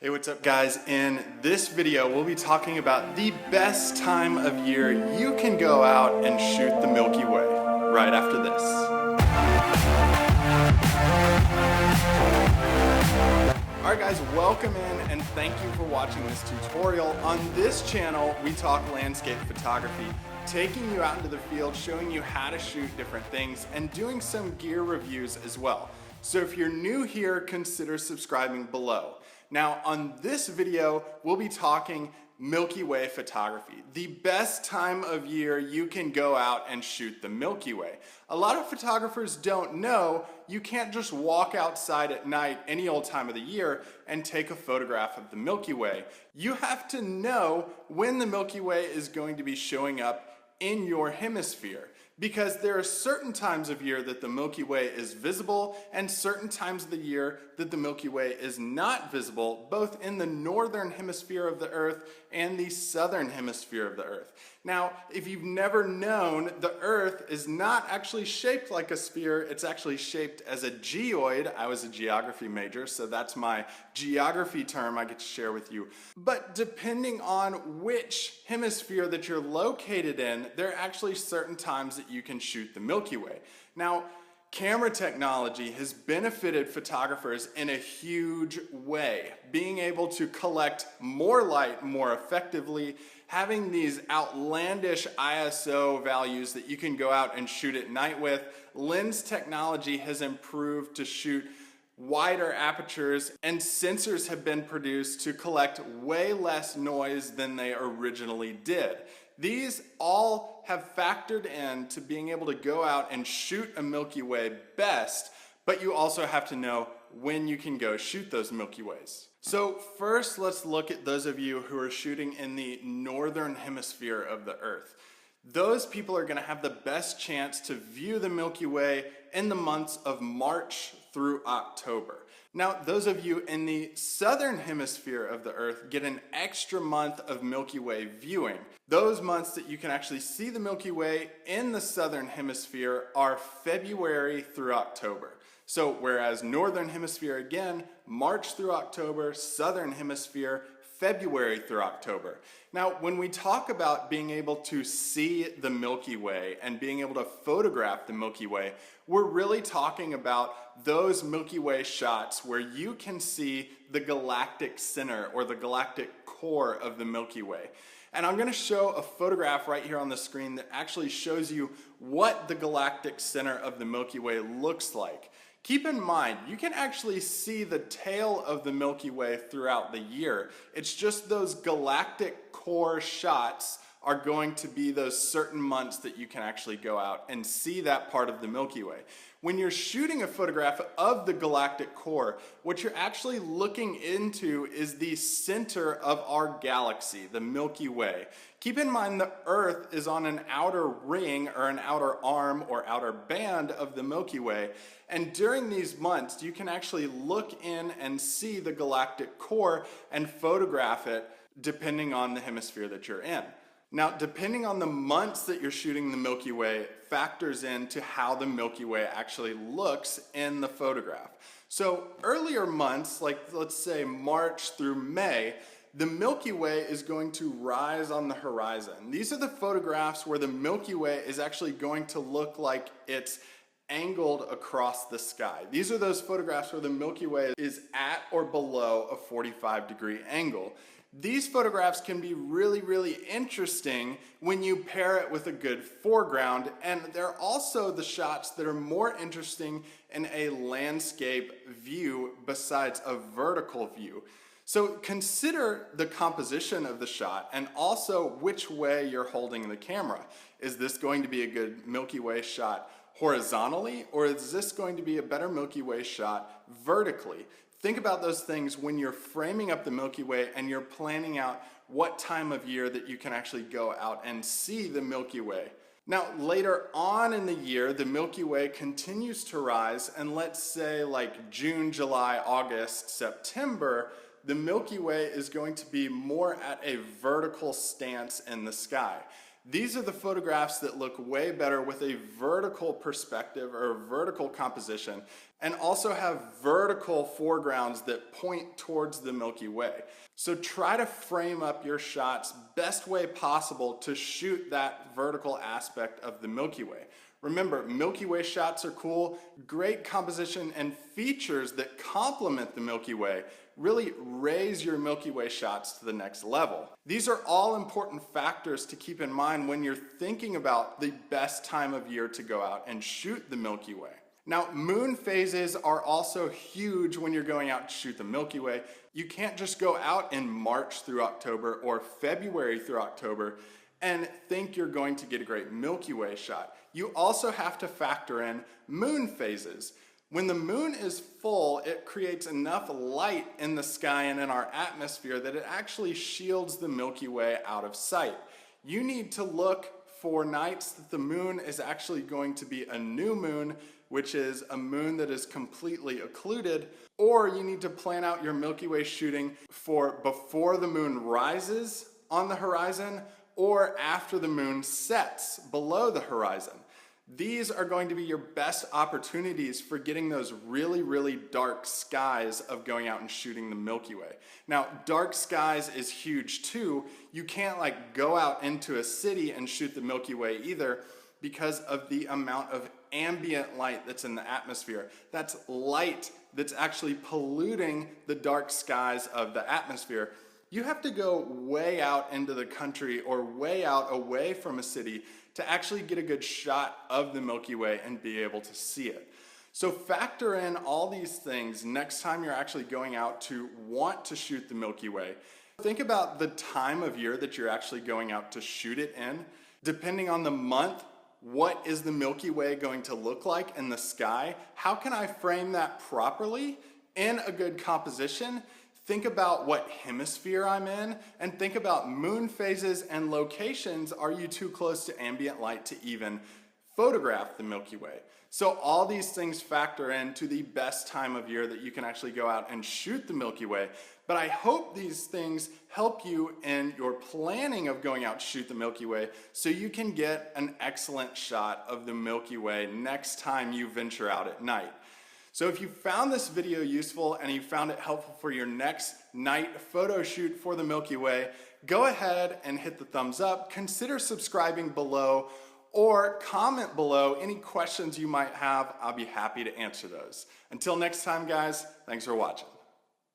Hey, what's up guys? In this video, we'll be talking about the best time of year you can go out and shoot the Milky Way right after this. Alright guys, welcome in and thank you for watching this tutorial. On this channel, we talk landscape photography, taking you out into the field, showing you how to shoot different things, and doing some gear reviews as well. So if you're new here, consider subscribing below. Now on this video, we'll be talking Milky Way photography, the best time of year you can go out and shoot the Milky Way. A lot of photographers don't know you can't just walk outside at night any old time of the year and take a photograph of the Milky Way. You have to know when the Milky Way is going to be showing up in your hemisphere, because there are certain times of year that the Milky Way is visible and certain times of the year that the Milky Way is not visible, both in the northern hemisphere of the Earth and the southern hemisphere of the Earth. Now, if you've never known, the Earth is not actually shaped like a sphere, it's actually shaped as a geoid. I was a geography major, so that's my geography term I get to share with you. But depending on which hemisphere that you're located in, there are actually certain times that you can shoot the Milky Way. Now, camera technology has benefited photographers in a huge way. Being able to collect more light more effectively, having these outlandish ISO values that you can go out and shoot at night with. Lens technology has improved to shoot wider apertures, and sensors have been produced to collect way less noise than they originally did. These all have factored in to being able to go out and shoot a Milky Way best, but you also have to know when you can go shoot those Milky Ways. So first, let's look at those of you who are shooting in the northern hemisphere of the Earth. Those people are going to have the best chance to view the Milky Way in the months of March through October. Now, those of you in the southern hemisphere of the Earth get an extra month of Milky Way viewing. Those months that you can actually see the Milky Way in the southern hemisphere are February through October. So whereas northern hemisphere, again, March through October, southern hemisphere, February through October. Now, when we talk about being able to see the Milky Way and being able to photograph the Milky Way, we're really talking about those Milky Way shots where you can see the galactic center or the galactic core of the Milky Way. And I'm going to show a photograph right here on the screen that actually shows you what the galactic center of the Milky Way looks like. Keep in mind, you can actually see the tail of the Milky Way throughout the year. It's just those galactic core shots are going to be those certain months that you can actually go out and see that part of the Milky Way. When you're shooting a photograph of the galactic core, what you're actually looking into is the center of our galaxy, the Milky Way. Keep in mind the Earth is on an outer ring or an outer arm or outer band of the Milky Way, and during these months you can actually look in and see the galactic core and photograph it depending on the hemisphere that you're in. Now, depending on the months that you're shooting the Milky Way factors into how the Milky Way actually looks in the photograph. So earlier months, like let's say March through May, the Milky Way is going to rise on the horizon. These are the photographs where the Milky Way is actually going to look like it's angled across the sky. These are those photographs where the Milky Way is at or below a 45-degree angle. These photographs can be really interesting when you pair it with a good foreground, and they're also the shots that are more interesting in a landscape view besides a vertical view. So consider the composition of the shot and also which way you're holding the camera. Is this going to be a good Milky Way shot horizontally, or is this going to be a better Milky Way shot vertically? Think about those things when you're framing up the Milky Way and you're planning out what time of year that you can actually go out and see the Milky Way. Now, later on in the year, the Milky Way continues to rise, and let's say like June, July, August, September, the Milky Way is going to be more at a vertical stance in the sky. These are the photographs that look way better with a vertical perspective or a vertical composition, and also have vertical foregrounds that point towards the Milky Way. So try to frame up your shots best way possible to shoot that vertical aspect of the Milky Way. Remember, Milky Way shots are cool, great composition and features that complement the Milky Way really raise your Milky Way shots to the next level. These are all important factors to keep in mind when you're thinking about the best time of year to go out and shoot the Milky Way. Now, moon phases are also huge when you're going out to shoot the Milky Way. You can't just go out in March through October or February through October and think you're going to get a great Milky Way shot. You also have to factor in moon phases. When the moon is full, it creates enough light in the sky and in our atmosphere that it actually shields the Milky Way out of sight. You need to look for nights that the moon is actually going to be a new moon, which is a moon that is completely occluded, or you need to plan out your Milky Way shooting for before the moon rises on the horizon or after the moon sets below the horizon. These are going to be your best opportunities for getting those really, really dark skies of going out and shooting the Milky Way. Now, dark skies is huge too. You can't like go out into a city and shoot the Milky Way either because of the amount of ambient light that's in the atmosphere. That's light that's actually polluting the dark skies of the atmosphere. You have to go way out into the country or way out away from a city to actually get a good shot of the Milky Way and be able to see it. So factor in all these things next time you're actually going out to want to shoot the Milky Way. Think about the time of year that you're actually going out to shoot it in. Depending on the month, what is the Milky Way going to look like in the sky? How can I frame that properly in a good composition? Think about what hemisphere I'm in, and think about moon phases and locations. Are you too close to ambient light to even photograph the Milky Way? So all these things factor into the best time of year that you can actually go out and shoot the Milky Way. But I hope these things help you in your planning of going out to shoot the Milky Way so you can get an excellent shot of the Milky Way next time you venture out at night. So if you found this video useful and you found it helpful for your next night photo shoot for the Milky Way, go ahead and hit the thumbs up, consider subscribing below, or comment below any questions you might have. I'll be happy to answer those. Until next time, guys, thanks for watching.